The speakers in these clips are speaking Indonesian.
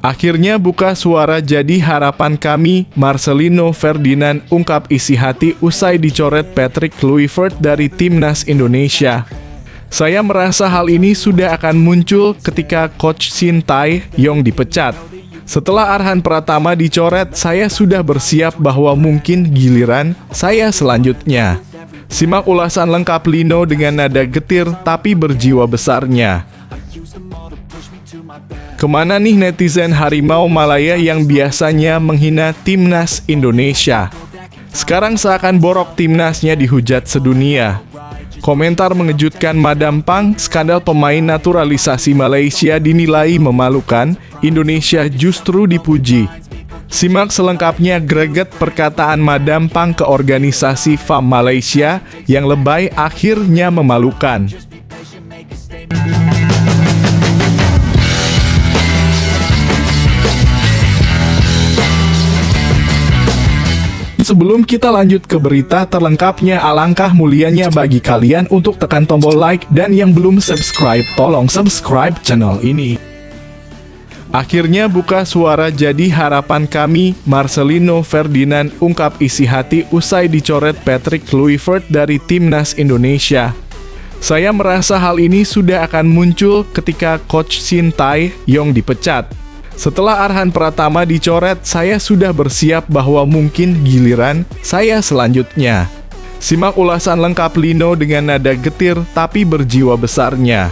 Akhirnya buka suara jadi harapan kami, Marcelino Ferdinand ungkap isi hati usai dicoret Patrick Kluivert dari Timnas Indonesia. Saya merasa hal ini sudah akan muncul ketika Coach Shin Tae-yong dipecat. Setelah Arhan Pratama dicoret, saya sudah bersiap bahwa mungkin giliran saya selanjutnya. Simak ulasan lengkap Lino dengan nada getir tapi berjiwa besarnya. Kemana nih netizen Harimau Malaya yang biasanya menghina Timnas Indonesia? Sekarang seakan borok Timnasnya dihujat sedunia. Komentar mengejutkan Madam Pang, skandal pemain naturalisasi Malaysia dinilai memalukan, Indonesia justru dipuji. Simak selengkapnya greget perkataan Madam Pang ke organisasi FAM Malaysia yang lebay akhirnya memalukan. Sebelum kita lanjut ke berita terlengkapnya, alangkah mulianya bagi kalian untuk tekan tombol like dan yang belum subscribe, tolong subscribe channel ini. Akhirnya buka suara jadi harapan kami, Marcelino Ferdinand ungkap isi hati usai dicoret Patrick Kluivert dari Timnas Indonesia. Saya merasa hal ini sudah akan muncul ketika Coach Shin Tae-yong dipecat. Setelah Arhan Pratama dicoret, saya sudah bersiap bahwa mungkin giliran saya selanjutnya. Simak ulasan lengkap Lino dengan nada getir tapi berjiwa besarnya.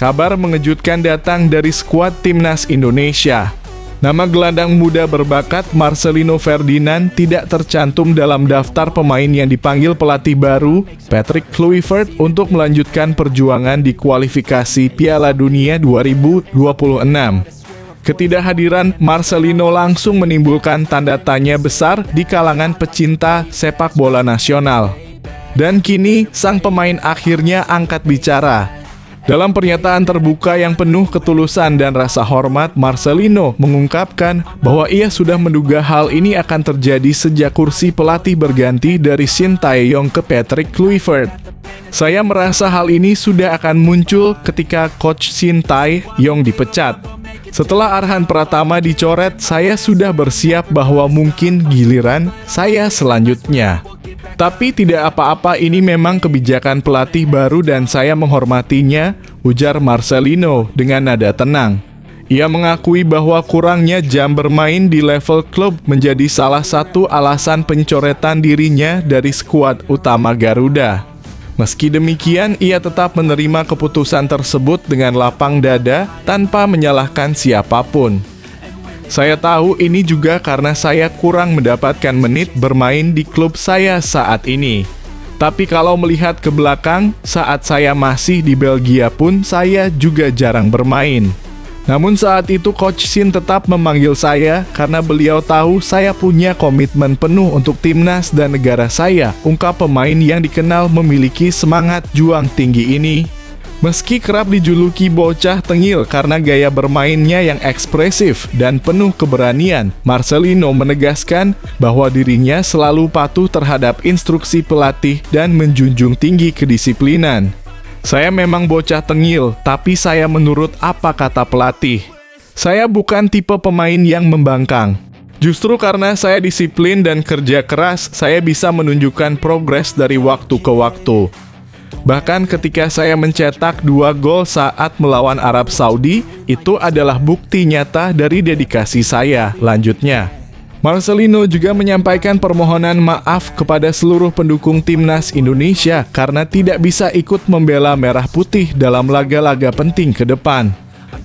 Kabar mengejutkan datang dari skuad Timnas Indonesia. Nama gelandang muda berbakat Marcelino Ferdinand tidak tercantum dalam daftar pemain yang dipanggil pelatih baru, Patrick Kluivert, untuk melanjutkan perjuangan di kualifikasi Piala Dunia 2026. Ketidakhadiran Marcelino langsung menimbulkan tanda tanya besar di kalangan pecinta sepak bola nasional. Dan kini, sang pemain akhirnya angkat bicara. Dalam pernyataan terbuka yang penuh ketulusan dan rasa hormat, Marcelino mengungkapkan bahwa ia sudah menduga hal ini akan terjadi sejak kursi pelatih berganti dari Shin Tae-yong ke Patrick Kluivert. Saya merasa hal ini sudah akan muncul ketika Coach Shin Tae-yong dipecat. Setelah Arhan Pratama dicoret, saya sudah bersiap bahwa mungkin giliran saya selanjutnya. Tapi tidak apa-apa, ini memang kebijakan pelatih baru dan saya menghormatinya, ujar Marcelino dengan nada tenang. Ia mengakui bahwa kurangnya jam bermain di level klub menjadi salah satu alasan pencoretan dirinya dari skuad utama Garuda. Meski demikian, ia tetap menerima keputusan tersebut dengan lapang dada tanpa menyalahkan siapapun. Saya tahu ini juga karena saya kurang mendapatkan menit bermain di klub saya saat ini. Tapi kalau melihat ke belakang, saat saya masih di Belgia pun saya juga jarang bermain. Namun saat itu Coach Shin tetap memanggil saya karena beliau tahu saya punya komitmen penuh untuk timnas dan negara saya, ungkap pemain yang dikenal memiliki semangat juang tinggi ini. Meski kerap dijuluki bocah tengil karena gaya bermainnya yang ekspresif dan penuh keberanian, Marcelino menegaskan bahwa dirinya selalu patuh terhadap instruksi pelatih dan menjunjung tinggi kedisiplinan. Saya memang bocah tengil, tapi saya menurut apa kata pelatih. Saya bukan tipe pemain yang membangkang. Justru karena saya disiplin dan kerja keras, saya bisa menunjukkan progres dari waktu ke waktu. Bahkan ketika saya mencetak 2 gol saat melawan Arab Saudi, itu adalah bukti nyata dari dedikasi saya, lanjutnya. Marcelino juga menyampaikan permohonan maaf kepada seluruh pendukung Timnas Indonesia karena tidak bisa ikut membela Merah Putih dalam laga-laga penting ke depan.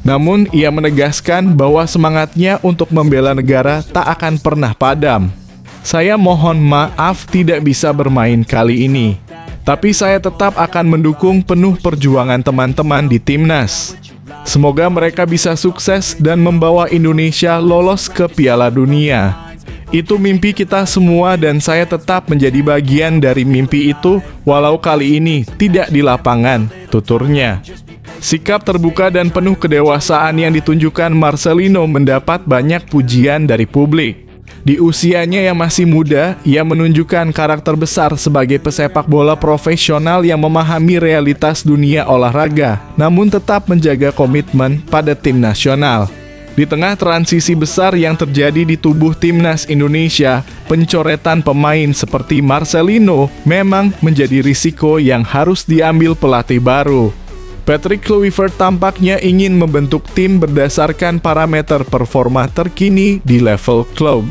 Namun, ia menegaskan bahwa semangatnya untuk membela negara tak akan pernah padam. Saya mohon maaf tidak bisa bermain kali ini, tapi saya tetap akan mendukung penuh perjuangan teman-teman di Timnas. Semoga mereka bisa sukses dan membawa Indonesia lolos ke Piala Dunia. Itu mimpi kita semua dan saya tetap menjadi bagian dari mimpi itu walau kali ini tidak di lapangan, tuturnya. Sikap terbuka dan penuh kedewasaan yang ditunjukkan Marcelino mendapat banyak pujian dari publik. Di usianya yang masih muda, ia menunjukkan karakter besar sebagai pesepak bola profesional yang memahami realitas dunia olahraga, namun tetap menjaga komitmen pada tim nasional. Di tengah transisi besar yang terjadi di tubuh timnas Indonesia, pencoretan pemain seperti Marcelino memang menjadi risiko yang harus diambil pelatih baru. Patrick Kluivert tampaknya ingin membentuk tim berdasarkan parameter performa terkini di level klub.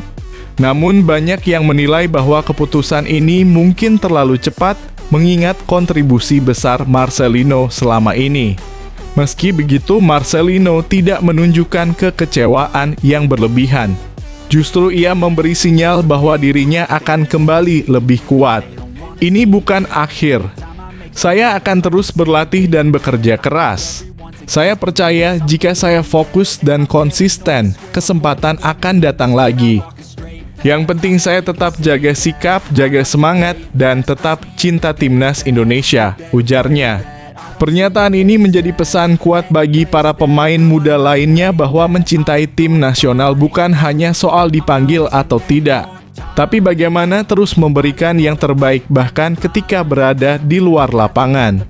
Namun banyak yang menilai bahwa keputusan ini mungkin terlalu cepat mengingat kontribusi besar Marcelino selama ini. Meski begitu, Marcelino tidak menunjukkan kekecewaan yang berlebihan. Justru ia memberi sinyal bahwa dirinya akan kembali lebih kuat. Ini bukan akhir. Saya akan terus berlatih dan bekerja keras. Saya percaya jika saya fokus dan konsisten, kesempatan akan datang lagi. Yang penting saya tetap jaga sikap, jaga semangat, dan tetap cinta timnas Indonesia, ujarnya. Pernyataan ini menjadi pesan kuat bagi para pemain muda lainnya bahwa mencintai tim nasional bukan hanya soal dipanggil atau tidak, tapi bagaimana terus memberikan yang terbaik bahkan ketika berada di luar lapangan.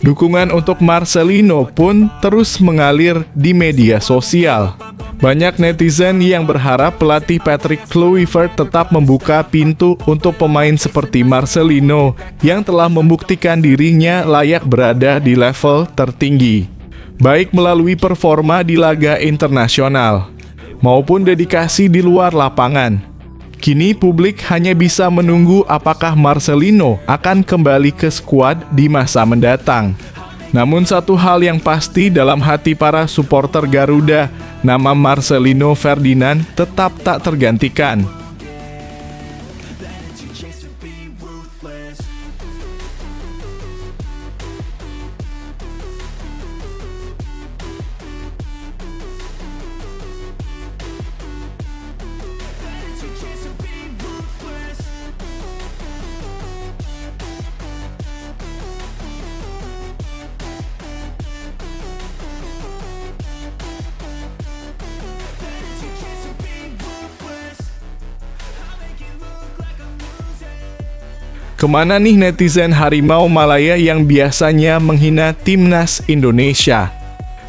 Dukungan untuk Marcelino pun terus mengalir di media sosial. Banyak netizen yang berharap pelatih Patrick Kluivert tetap membuka pintu untuk pemain seperti Marcelino yang telah membuktikan dirinya layak berada di level tertinggi, baik melalui performa di laga internasional maupun dedikasi di luar lapangan. Kini publik hanya bisa menunggu apakah Marcelino akan kembali ke skuad di masa mendatang. Namun satu hal yang pasti dalam hati para supporter Garuda, nama Marcelino Ferdinand tetap tak tergantikan. Kemana nih netizen Harimau Malaya yang biasanya menghina timnas Indonesia?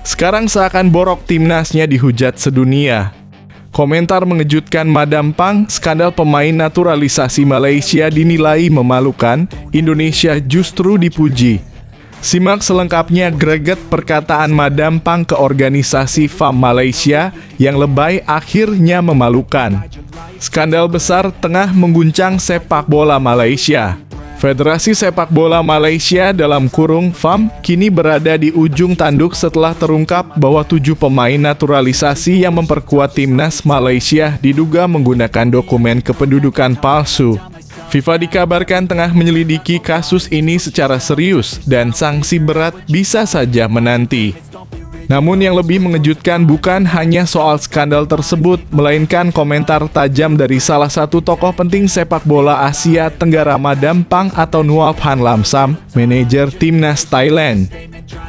Sekarang seakan borok timnasnya dihujat sedunia. Komentar mengejutkan Madam Pang, skandal pemain naturalisasi Malaysia dinilai memalukan, Indonesia justru dipuji. Simak selengkapnya greget perkataan Madam Pang ke organisasi FAM Malaysia yang lebay akhirnya memalukan. Skandal besar tengah mengguncang sepak bola Malaysia. Federasi Sepak Bola Malaysia dalam kurung FAM kini berada di ujung tanduk setelah terungkap bahwa 7 pemain naturalisasi yang memperkuat timnas Malaysia diduga menggunakan dokumen kependudukan palsu. FIFA dikabarkan tengah menyelidiki kasus ini secara serius dan sanksi berat bisa saja menanti. Namun yang lebih mengejutkan bukan hanya soal skandal tersebut, melainkan komentar tajam dari salah satu tokoh penting sepak bola Asia Tenggara Madam Pang atau Nuap Han Lamsam, manajer timnas Thailand.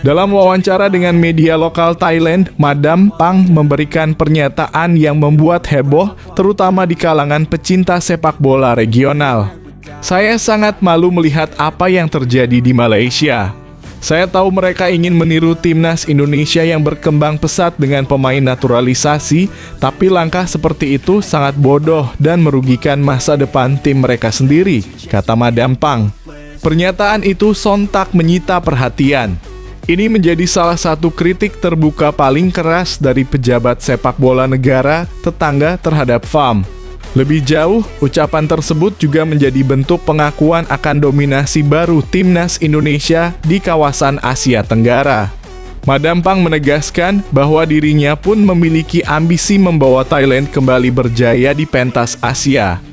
Dalam wawancara dengan media lokal Thailand, Madam Pang memberikan pernyataan yang membuat heboh, terutama di kalangan pecinta sepak bola regional. Saya sangat malu melihat apa yang terjadi di Malaysia. Saya tahu mereka ingin meniru timnas Indonesia yang berkembang pesat dengan pemain naturalisasi, tapi langkah seperti itu sangat bodoh dan merugikan masa depan tim mereka sendiri, kata Madam Pang. Pernyataan itu sontak menyita perhatian. Ini menjadi salah satu kritik terbuka paling keras dari pejabat sepak bola negara tetangga terhadap FAM. Lebih jauh, ucapan tersebut juga menjadi bentuk pengakuan akan dominasi baru timnas Indonesia di kawasan Asia Tenggara. Madam Pang menegaskan bahwa dirinya pun memiliki ambisi membawa Thailand kembali berjaya di pentas Asia.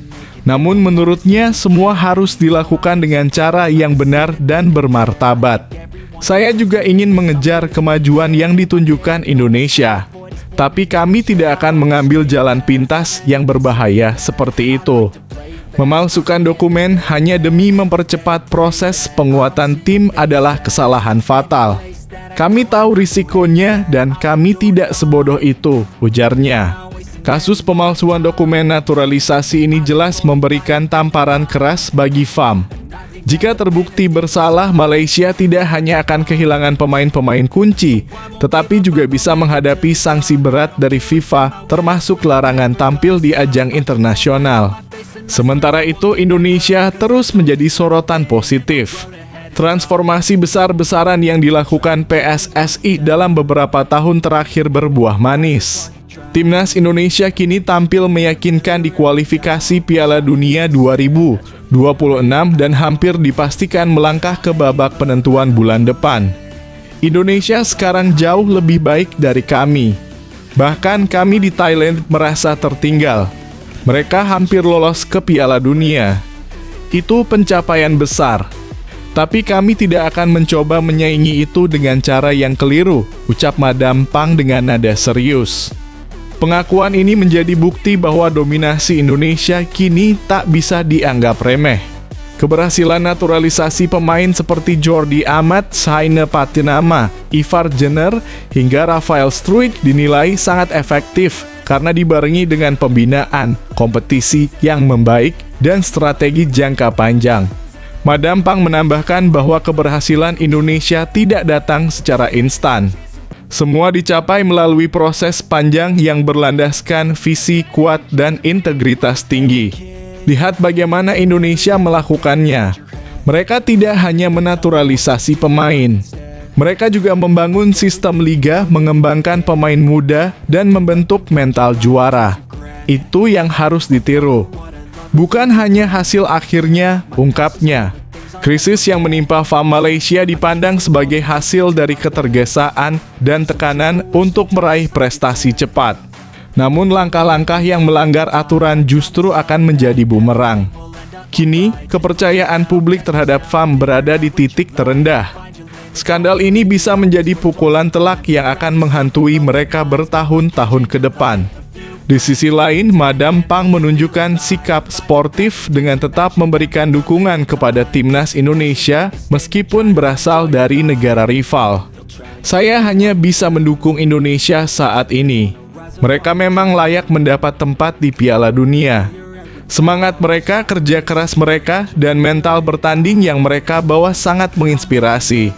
Namun menurutnya semua harus dilakukan dengan cara yang benar dan bermartabat. Saya juga ingin mengejar kemajuan yang ditunjukkan Indonesia. Tapi kami tidak akan mengambil jalan pintas yang berbahaya seperti itu. Memalsukan dokumen hanya demi mempercepat proses penguatan tim adalah kesalahan fatal. Kami tahu risikonya dan kami tidak sebodoh itu, ujarnya. Kasus pemalsuan dokumen naturalisasi ini jelas memberikan tamparan keras bagi FAM. Jika terbukti bersalah, Malaysia tidak hanya akan kehilangan pemain-pemain kunci, tetapi juga bisa menghadapi sanksi berat dari FIFA, termasuk larangan tampil di ajang internasional. Sementara itu, Indonesia terus menjadi sorotan positif. Transformasi besar-besaran yang dilakukan PSSI dalam beberapa tahun terakhir berbuah manis. Timnas Indonesia kini tampil meyakinkan di kualifikasi Piala Dunia 2026 dan hampir dipastikan melangkah ke babak penentuan bulan depan. Indonesia sekarang jauh lebih baik dari kami. Bahkan kami di Thailand merasa tertinggal. Mereka hampir lolos ke Piala Dunia. Itu pencapaian besar. Tapi kami tidak akan mencoba menyaingi itu dengan cara yang keliru, ucap Madam Pang dengan nada serius. Pengakuan ini menjadi bukti bahwa dominasi Indonesia kini tak bisa dianggap remeh. Keberhasilan naturalisasi pemain seperti Jordi Amat, Saina Patinama, Ivar Jenner, hingga Rafael Struijk dinilai sangat efektif karena dibarengi dengan pembinaan, kompetisi yang membaik, dan strategi jangka panjang. Madam Pang menambahkan bahwa keberhasilan Indonesia tidak datang secara instan. Semua dicapai melalui proses panjang yang berlandaskan visi kuat dan integritas tinggi. Lihat bagaimana Indonesia melakukannya. Mereka tidak hanya menaturalisasi pemain. Mereka juga membangun sistem liga, mengembangkan pemain muda, dan membentuk mental juara. Itu yang harus ditiru. Bukan hanya hasil akhirnya, ungkapnya. Krisis yang menimpa FAM Malaysia dipandang sebagai hasil dari ketergesaan dan tekanan untuk meraih prestasi cepat. Namun langkah-langkah yang melanggar aturan justru akan menjadi bumerang. Kini, kepercayaan publik terhadap FAM berada di titik terendah. Skandal ini bisa menjadi pukulan telak yang akan menghantui mereka bertahun-tahun ke depan. Di sisi lain, Madam Pang menunjukkan sikap sportif dengan tetap memberikan dukungan kepada timnas Indonesia meskipun berasal dari negara rival. Saya hanya bisa mendukung Indonesia saat ini. Mereka memang layak mendapat tempat di Piala Dunia. Semangat mereka, kerja keras mereka, dan mental bertanding yang mereka bawa sangat menginspirasi.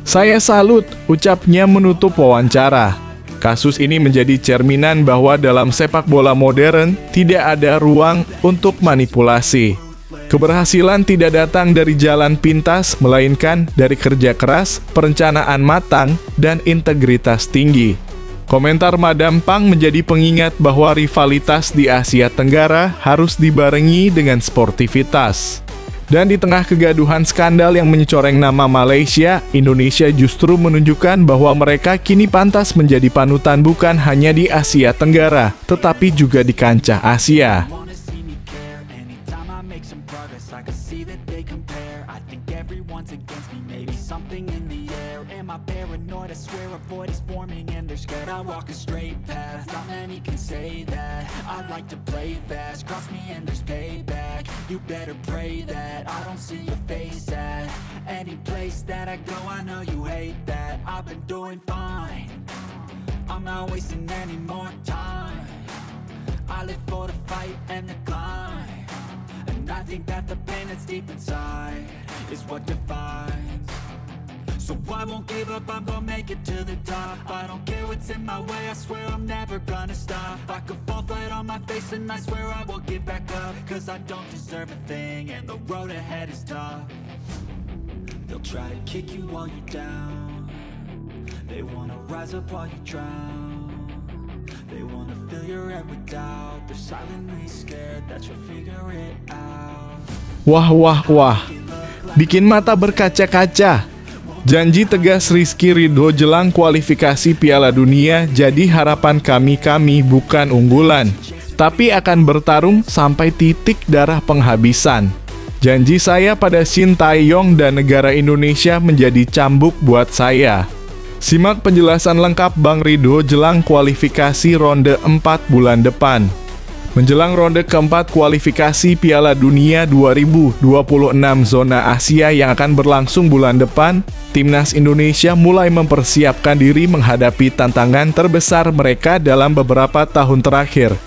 Saya salut, ucapnya menutup wawancara. Kasus ini menjadi cerminan bahwa dalam sepak bola modern tidak ada ruang untuk manipulasi. Keberhasilan tidak datang dari jalan pintas, melainkan dari kerja keras, perencanaan matang, dan integritas tinggi. Komentar Madam Pang menjadi pengingat bahwa rivalitas di Asia Tenggara harus dibarengi dengan sportivitas. Dan di tengah kegaduhan skandal yang mencoreng nama Malaysia, Indonesia justru menunjukkan bahwa mereka kini pantas menjadi panutan bukan hanya di Asia Tenggara, tetapi juga di kancah Asia. I walk a straight path, not many can say that. I like to play fast, cross me and there's payback. You better pray that I don't see your face at any place that I go. I know you hate that. I've been doing fine, I'm not wasting any more time. I live for the fight and the climb, and I think that the pain that's deep inside is what defines. So I won't give up, I'm gonna make it to the top. I don't care what's in my way, I swear I'm never gonna stop. I could fall flat on my face and I swear I will get back up. Cause I don't deserve a thing and the road ahead is tough. They'll try to kick you while you're down. They wanna rise up while you drown. They wanna fill your head with doubt. They're silently scared that you'll figure it out. Wah, wah, wah. Bikin mata berkaca-kaca. Janji tegas Rizky Ridho jelang kualifikasi Piala Dunia, jadi harapan kami bukan unggulan, tapi akan bertarung sampai titik darah penghabisan. Janji saya pada Shin Tae-yong dan negara Indonesia menjadi cambuk buat saya. Simak penjelasan lengkap Bang Ridho jelang kualifikasi ronde 4 bulan depan. Menjelang ronde keempat kualifikasi Piala Dunia 2026 zona Asia yang akan berlangsung bulan depan, Timnas Indonesia mulai mempersiapkan diri menghadapi tantangan terbesar mereka dalam beberapa tahun terakhir.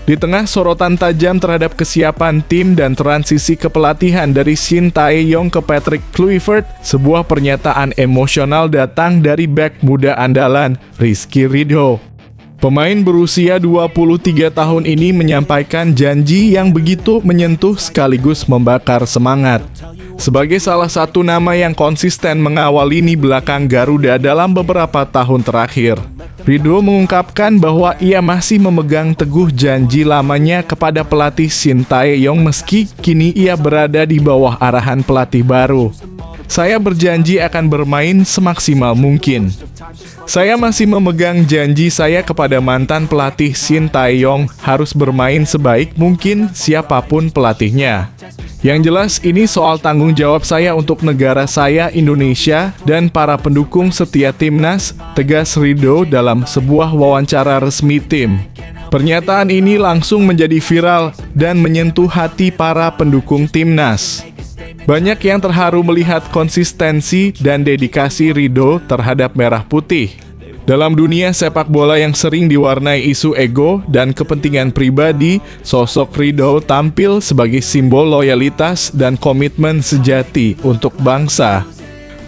Di tengah sorotan tajam terhadap kesiapan tim dan transisi kepelatihan dari Shin Tae-yong ke Patrick Kluivert, sebuah pernyataan emosional datang dari bek muda andalan, Rizky Ridho. Pemain berusia 23 tahun ini menyampaikan janji yang begitu menyentuh sekaligus membakar semangat. Sebagai salah satu nama yang konsisten mengawal lini belakang Garuda dalam beberapa tahun terakhir, Ridho mengungkapkan bahwa ia masih memegang teguh janji lamanya kepada pelatih Shin Tae-yong meski kini ia berada di bawah arahan pelatih baru. Saya berjanji akan bermain semaksimal mungkin. Saya masih memegang janji saya kepada mantan pelatih Shin Tae-yong harus bermain sebaik mungkin siapapun pelatihnya. Yang jelas ini soal tanggung jawab saya untuk negara saya Indonesia dan para pendukung setia timnas, tegas Ridho dalam sebuah wawancara resmi tim. Pernyataan ini langsung menjadi viral dan menyentuh hati para pendukung timnas. Banyak yang terharu melihat konsistensi dan dedikasi Ridho terhadap merah putih. Dalam dunia sepak bola yang sering diwarnai isu ego dan kepentingan pribadi, sosok Ridho tampil sebagai simbol loyalitas dan komitmen sejati untuk bangsa.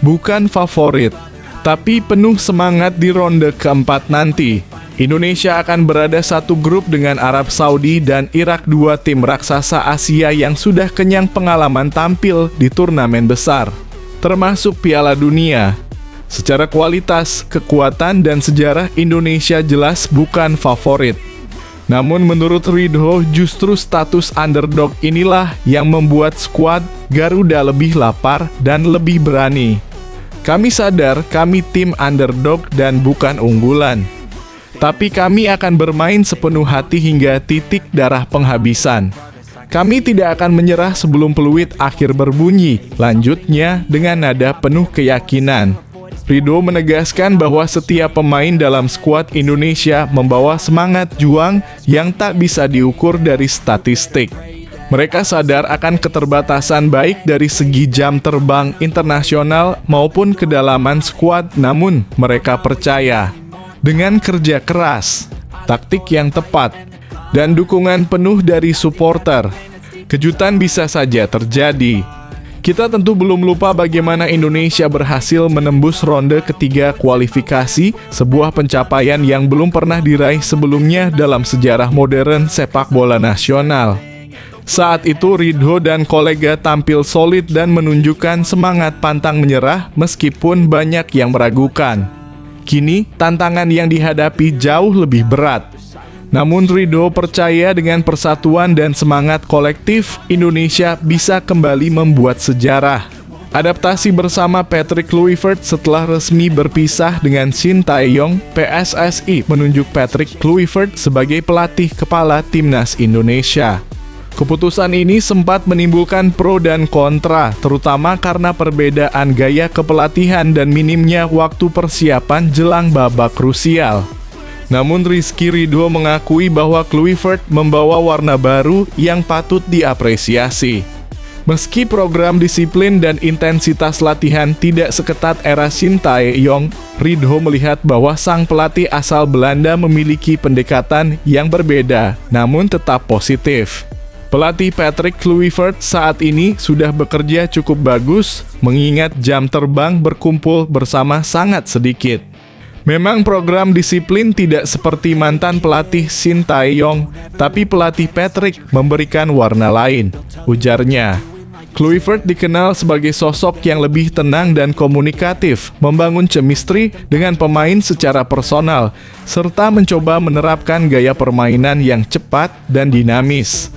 Bukan favorit, tapi penuh semangat di ronde keempat nanti. Indonesia akan berada satu grup dengan Arab Saudi dan Irak, dua tim raksasa Asia yang sudah kenyang pengalaman tampil di turnamen besar, termasuk Piala Dunia. Secara kualitas, kekuatan, dan sejarah Indonesia jelas bukan favorit. Namun menurut Ridho, justru status underdog inilah yang membuat skuad Garuda lebih lapar dan lebih berani. Kami sadar kami tim underdog dan bukan unggulan. Tapi kami akan bermain sepenuh hati hingga titik darah penghabisan. Kami tidak akan menyerah sebelum peluit akhir berbunyi, lanjutnya dengan nada penuh keyakinan. Ridho menegaskan bahwa setiap pemain dalam skuad Indonesia membawa semangat juang yang tak bisa diukur dari statistik. Mereka sadar akan keterbatasan baik dari segi jam terbang internasional maupun kedalaman skuad, namun mereka percaya dengan kerja keras, taktik yang tepat, dan dukungan penuh dari supporter, kejutan bisa saja terjadi. Kita tentu belum lupa bagaimana Indonesia berhasil menembus ronde ketiga kualifikasi, sebuah pencapaian yang belum pernah diraih sebelumnya dalam sejarah modern sepak bola nasional. Saat itu Ridho dan kolega tampil solid dan menunjukkan semangat pantang menyerah meskipun banyak yang meragukan. Kini tantangan yang dihadapi jauh lebih berat. Namun Ridho percaya dengan persatuan dan semangat kolektif, Indonesia bisa kembali membuat sejarah. Adaptasi bersama Patrick Kluivert setelah resmi berpisah dengan Shin Tae-yong, PSSI menunjuk Patrick Kluivert sebagai pelatih kepala timnas Indonesia. Keputusan ini sempat menimbulkan pro dan kontra, terutama karena perbedaan gaya kepelatihan dan minimnya waktu persiapan jelang babak krusial. Namun Rizky Ridho mengakui bahwa Kluivert membawa warna baru yang patut diapresiasi. Meski program disiplin dan intensitas latihan tidak seketat era Shin Tae-yong, Ridho melihat bahwa sang pelatih asal Belanda memiliki pendekatan yang berbeda, namun tetap positif. Pelatih Patrick Kluivert saat ini sudah bekerja cukup bagus, mengingat jam terbang berkumpul bersama sangat sedikit. Memang program disiplin tidak seperti mantan pelatih Shin Tae-yong, tapi pelatih Patrick memberikan warna lain, ujarnya. Kluivert dikenal sebagai sosok yang lebih tenang dan komunikatif, membangun chemistry dengan pemain secara personal, serta mencoba menerapkan gaya permainan yang cepat dan dinamis.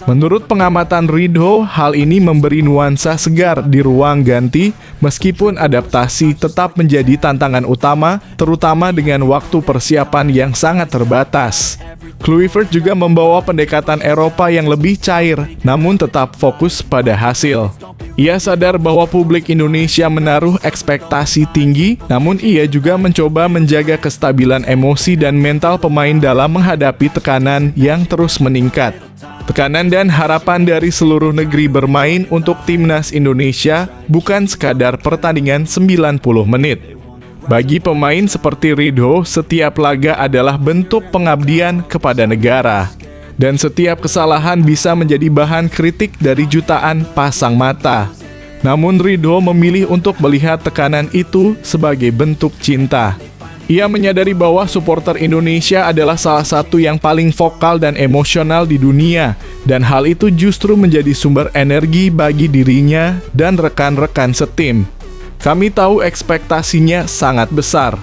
Menurut pengamatan Ridho, hal ini memberi nuansa segar di ruang ganti, meskipun adaptasi tetap menjadi tantangan utama, terutama dengan waktu persiapan yang sangat terbatas. Kluivert juga membawa pendekatan Eropa yang lebih cair, namun tetap fokus pada hasil. Ia sadar bahwa publik Indonesia menaruh ekspektasi tinggi, namun ia juga mencoba menjaga kestabilan emosi dan mental pemain dalam menghadapi tekanan yang terus meningkat. Tekanan dan harapan dari seluruh negeri bermain untuk timnas Indonesia bukan sekadar pertandingan 90 menit. Bagi pemain seperti Ridho, setiap laga adalah bentuk pengabdian kepada negara. Dan setiap kesalahan bisa menjadi bahan kritik dari jutaan pasang mata. Namun Ridho memilih untuk melihat tekanan itu sebagai bentuk cinta. Ia menyadari bahwa supporter Indonesia adalah salah satu yang paling vokal dan emosional di dunia, dan hal itu justru menjadi sumber energi bagi dirinya dan rekan-rekan setim. Kami tahu ekspektasinya sangat besar,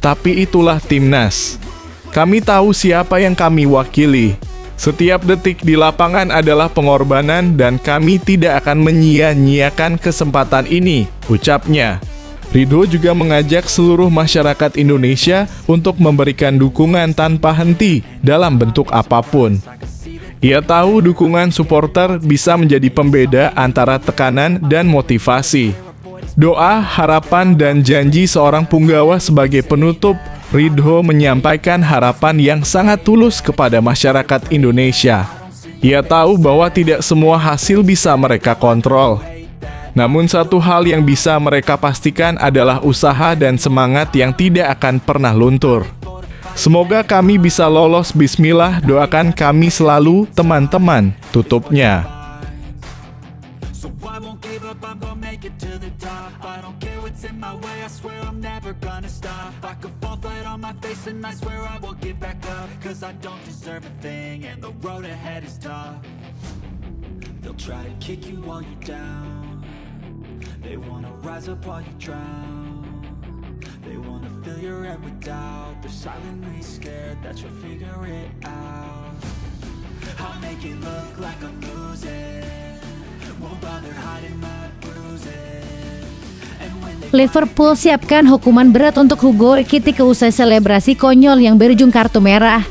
tapi itulah timnas. Kami tahu siapa yang kami wakili. Setiap detik di lapangan adalah pengorbanan dan kami tidak akan menyia-nyiakan kesempatan ini, ucapnya. Ridho juga mengajak seluruh masyarakat Indonesia untuk memberikan dukungan tanpa henti dalam bentuk apapun. Ia tahu dukungan supporter bisa menjadi pembeda antara tekanan dan motivasi. Doa, harapan, dan janji seorang punggawa sebagai penutup, Ridho menyampaikan harapan yang sangat tulus kepada masyarakat Indonesia. Ia tahu bahwa tidak semua hasil bisa mereka kontrol. Namun satu hal yang bisa mereka pastikan adalah usaha dan semangat yang tidak akan pernah luntur. Semoga kami bisa lolos, bismillah, doakan kami selalu, teman-teman, tutupnya. And I swear I will get back up, 'cause I don't deserve a thing, and the road ahead is tough. They'll try to kick you while you're down. They wanna rise up while you drown. They wanna fill your head with doubt. They're silently scared that you'll figure it out. I'll make it look like I'm losing. Won't bother hiding my bruises. Liverpool siapkan hukuman berat untuk Hugo Ekitike usai selebrasi konyol yang berujung kartu merah.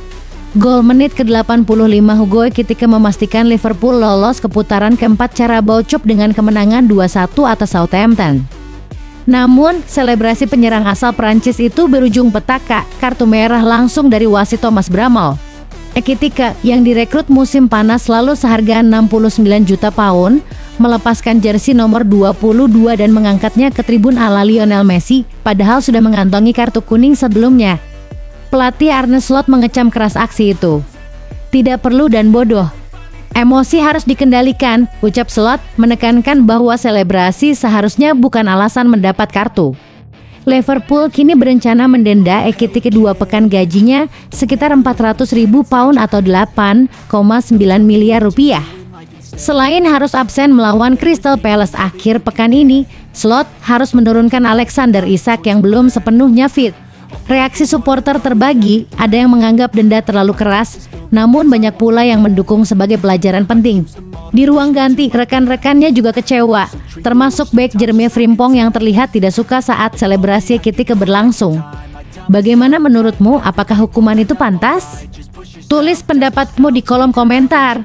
Gol menit ke-85 Hugo Ekitike memastikan Liverpool lolos ke putaran keempat cara baucop dengan kemenangan 2-1 atas Southampton. Namun, selebrasi penyerang asal Prancis itu berujung petaka, kartu merah langsung dari wasit Thomas Bramall. Ekitike yang direkrut musim panas lalu seharga 69 juta pound, melepaskan jersey nomor 22 dan mengangkatnya ke tribun ala Lionel Messi, padahal sudah mengantongi kartu kuning sebelumnya. Pelatih Arne Slot mengecam keras aksi itu. Tidak perlu dan bodoh. Emosi harus dikendalikan, ucap Slot, menekankan bahwa selebrasi seharusnya bukan alasan mendapat kartu. Liverpool kini berencana mendenda Ekitike 2 pekan gajinya sekitar 400.000 pound atau 8,9 miliar rupiah. Selain harus absen melawan Crystal Palace akhir pekan ini, Slot harus menurunkan Alexander Isak yang belum sepenuhnya fit. Reaksi supporter terbagi, ada yang menganggap denda terlalu keras, namun banyak pula yang mendukung sebagai pelajaran penting. Di ruang ganti, rekan-rekannya juga kecewa, termasuk bek Jeremy Frimpong yang terlihat tidak suka saat selebrasi Ekitike berlangsung. Bagaimana menurutmu, apakah hukuman itu pantas? Tulis pendapatmu di kolom komentar.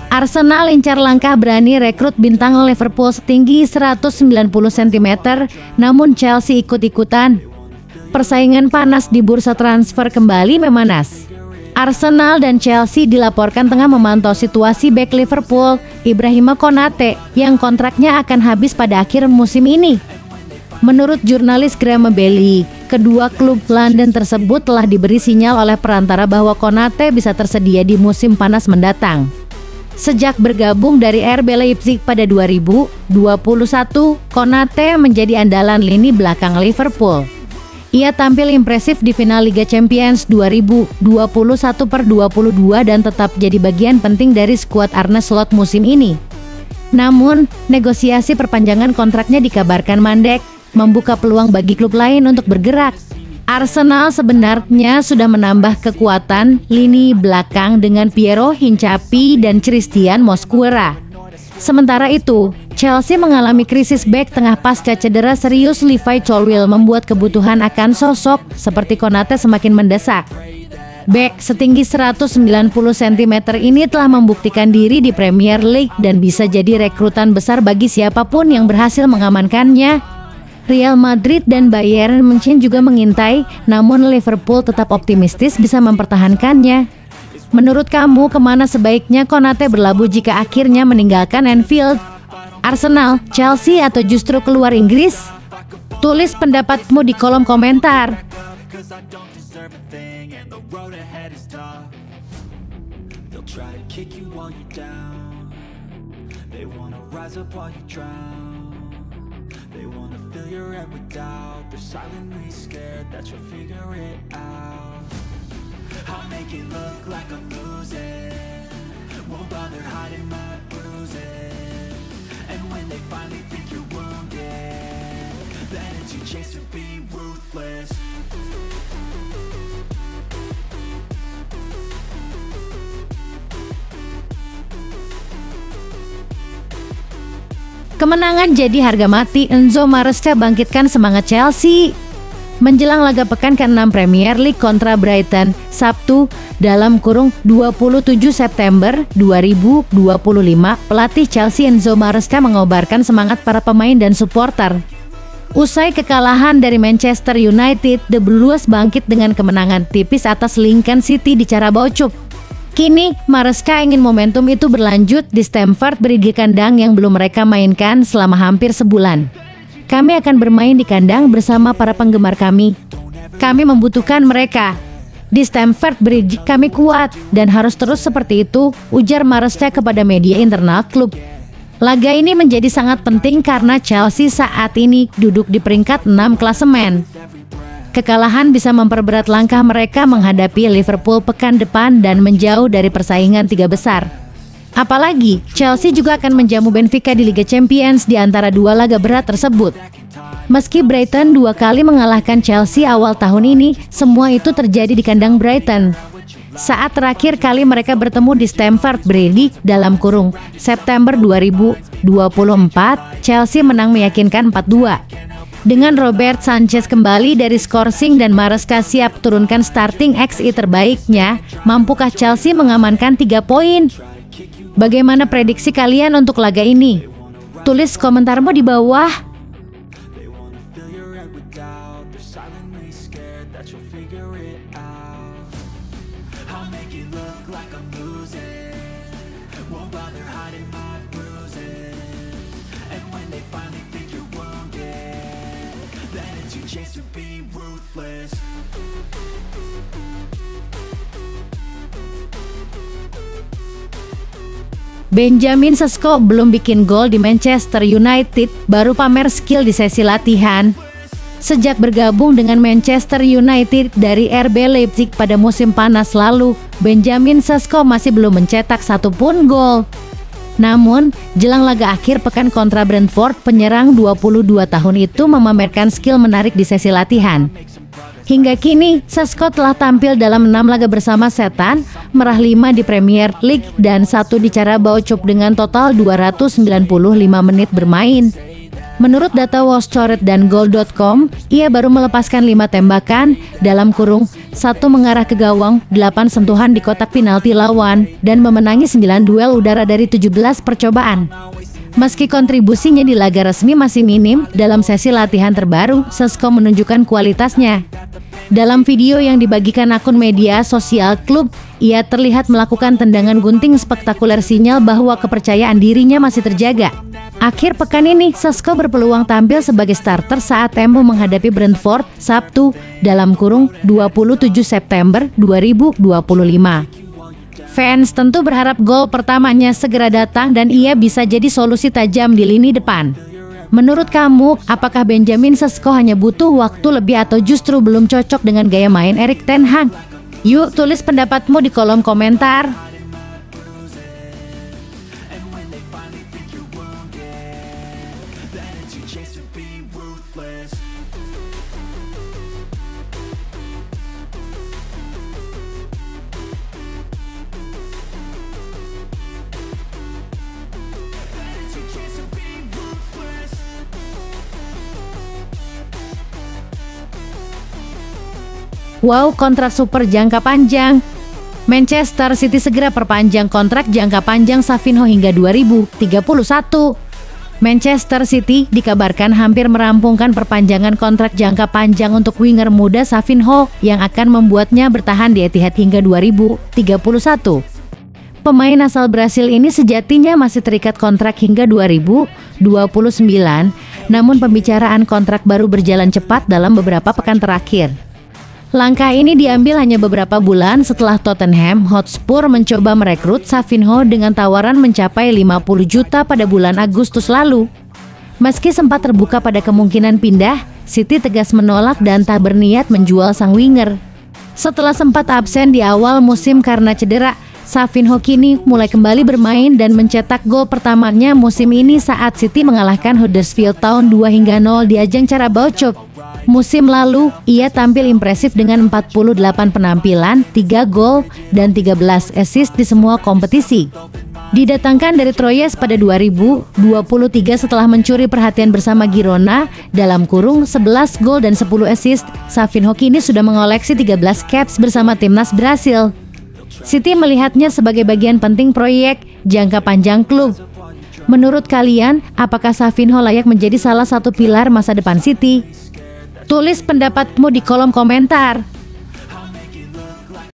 Arsenal incar langkah berani rekrut bintang Liverpool setinggi 190 cm, namun Chelsea ikut-ikutan. Persaingan panas di bursa transfer kembali memanas. Arsenal dan Chelsea dilaporkan tengah memantau situasi bek Liverpool, Ibrahima Konate, yang kontraknya akan habis pada akhir musim ini. Menurut jurnalis Graham Bailey, kedua klub London tersebut telah diberi sinyal oleh perantara bahwa Konate bisa tersedia di musim panas mendatang. Sejak bergabung dari RB Leipzig pada 2021, Konate menjadi andalan lini belakang Liverpool. Ia tampil impresif di final Liga Champions 2021/22 dan tetap jadi bagian penting dari skuad Arne Slot musim ini. Namun, negosiasi perpanjangan kontraknya dikabarkan mandek, membuka peluang bagi klub lain untuk bergerak. Arsenal sebenarnya sudah menambah kekuatan lini belakang dengan Piero Hincapié dan Christian Mosquera. Sementara itu, Chelsea mengalami krisis bek tengah pasca cedera serius Levi Colwill membuat kebutuhan akan sosok seperti Konate semakin mendesak. Bek setinggi 190 cm ini telah membuktikan diri di Premier League dan bisa jadi rekrutan besar bagi siapapun yang berhasil mengamankannya. Real Madrid dan Bayern Munchen juga mengintai, namun Liverpool tetap optimistis bisa mempertahankannya. Menurut kamu kemana sebaiknya Konate berlabuh jika akhirnya meninggalkan Anfield? Arsenal, Chelsea, atau justru keluar Inggris? Tulis pendapatmu di kolom komentar. Cause I don't deserve a thing, and the road ahead is tough. They'll try to kick you while you're down. They wanna rise up while you drown. They wanna fill your head with doubt. They're silently scared that you'll figure it out. I'll make it look like I'm losing. Won't bother hiding my bruises. And when they finally think you're wounded, then it's your chance to be ruthless. Kemenangan jadi harga mati. Enzo Maresca bangkitkan semangat Chelsea. Menjelang laga pekan ke-6 Premier League kontra Brighton, Sabtu, dalam kurung 27 September 2025, pelatih Chelsea Enzo Maresca mengobarkan semangat para pemain dan supporter. Usai kekalahan dari Manchester United, The Blues bangkit dengan kemenangan tipis atas Lincoln City di Carabao Cup. Kini, Maresca ingin momentum itu berlanjut di Stamford Bridge, kandang yang belum mereka mainkan selama hampir sebulan. Kami akan bermain di kandang bersama para penggemar kami. Kami membutuhkan mereka. Di Stamford Bridge kami kuat dan harus terus seperti itu, ujar Maresca kepada media internal klub. Laga ini menjadi sangat penting karena Chelsea saat ini duduk di peringkat 6 klasemen. Kekalahan bisa memperberat langkah mereka menghadapi Liverpool pekan depan dan menjauh dari persaingan tiga besar. Apalagi, Chelsea juga akan menjamu Benfica di Liga Champions di antara dua laga berat tersebut. Meski Brighton 2 kali mengalahkan Chelsea awal tahun ini, semua itu terjadi di kandang Brighton. Saat terakhir kali mereka bertemu di Stamford Bridge dalam kurung September 2024, Chelsea menang meyakinkan 4-2. Dengan Robert Sanchez kembali dari skorsing dan Maresca siap turunkan starting XI terbaiknya, mampukah Chelsea mengamankan 3 poin? Bagaimana prediksi kalian untuk laga ini? Tulis komentarmu di bawah. They wanna fill your head with doubt. They're silently scared that you'll figure it out. I'll make it look like I'm losing. Won't bother hiding my bruises. And when they finally think you're wounded, then it's your chance to be ruthless. Benjamin Sesko belum bikin gol di Manchester United, baru pamer skill di sesi latihan. Sejak bergabung dengan Manchester United dari RB Leipzig pada musim panas lalu, Benjamin Sesko masih belum mencetak satupun gol. Namun, jelang laga akhir pekan kontra Brentford, penyerang 22 tahun itu memamerkan skill menarik di sesi latihan. Hingga kini, Sesko telah tampil dalam 6 laga bersama Setan, merah 5 di Premier League dan 1 di Carabao Cup dengan total 295 menit bermain. Menurut data Watchtoret dan Goal.com, ia baru melepaskan 5 tembakan, dalam kurung 1 mengarah ke gawang, 8 sentuhan di kotak penalti lawan, dan memenangi 9 duel udara dari 17 percobaan. Meski kontribusinya di laga resmi masih minim, dalam sesi latihan terbaru, Sesko menunjukkan kualitasnya. Dalam video yang dibagikan akun media sosial klub, ia terlihat melakukan tendangan gunting spektakuler, sinyal bahwa kepercayaan dirinya masih terjaga. Akhir pekan ini, Sesko berpeluang tampil sebagai starter saat Tempo menghadapi Brentford, Sabtu, dalam kurung 27 September 2025. Fans tentu berharap gol pertamanya segera datang dan ia bisa jadi solusi tajam di lini depan. Menurut kamu, apakah Benjamin Sesko hanya butuh waktu lebih atau justru belum cocok dengan gaya main Erik ten Hag? Yuk, tulis pendapatmu di kolom komentar. Wow, kontrak super jangka panjang. Manchester City segera perpanjang kontrak jangka panjang Savinho hingga 2031. Manchester City dikabarkan hampir merampungkan perpanjangan kontrak jangka panjang untuk winger muda Savinho yang akan membuatnya bertahan di Etihad hingga 2031. Pemain asal Brasil ini sejatinya masih terikat kontrak hingga 2029, namun pembicaraan kontrak baru berjalan cepat dalam beberapa pekan terakhir. Langkah ini diambil hanya beberapa bulan setelah Tottenham Hotspur mencoba merekrut Savinho dengan tawaran mencapai 50 juta pada bulan Agustus lalu. Meski sempat terbuka pada kemungkinan pindah, City tegas menolak dan tak berniat menjual sang winger. Setelah sempat absen di awal musim karena cedera, Savinho kini mulai kembali bermain dan mencetak gol pertamanya musim ini saat City mengalahkan Huddersfield Town 2-0 di ajang Carabao Cup. Musim lalu, ia tampil impresif dengan 48 penampilan, 3 gol, dan 13 assist di semua kompetisi. Didatangkan dari Troyes pada 2023 setelah mencuri perhatian bersama Girona, dalam kurung 11 gol dan 10 assist, Savinho kini sudah mengoleksi 13 caps bersama timnas Brasil. City melihatnya sebagai bagian penting proyek jangka panjang klub. Menurut kalian, apakah Savinho layak menjadi salah satu pilar masa depan City? Tulis pendapatmu di kolom komentar.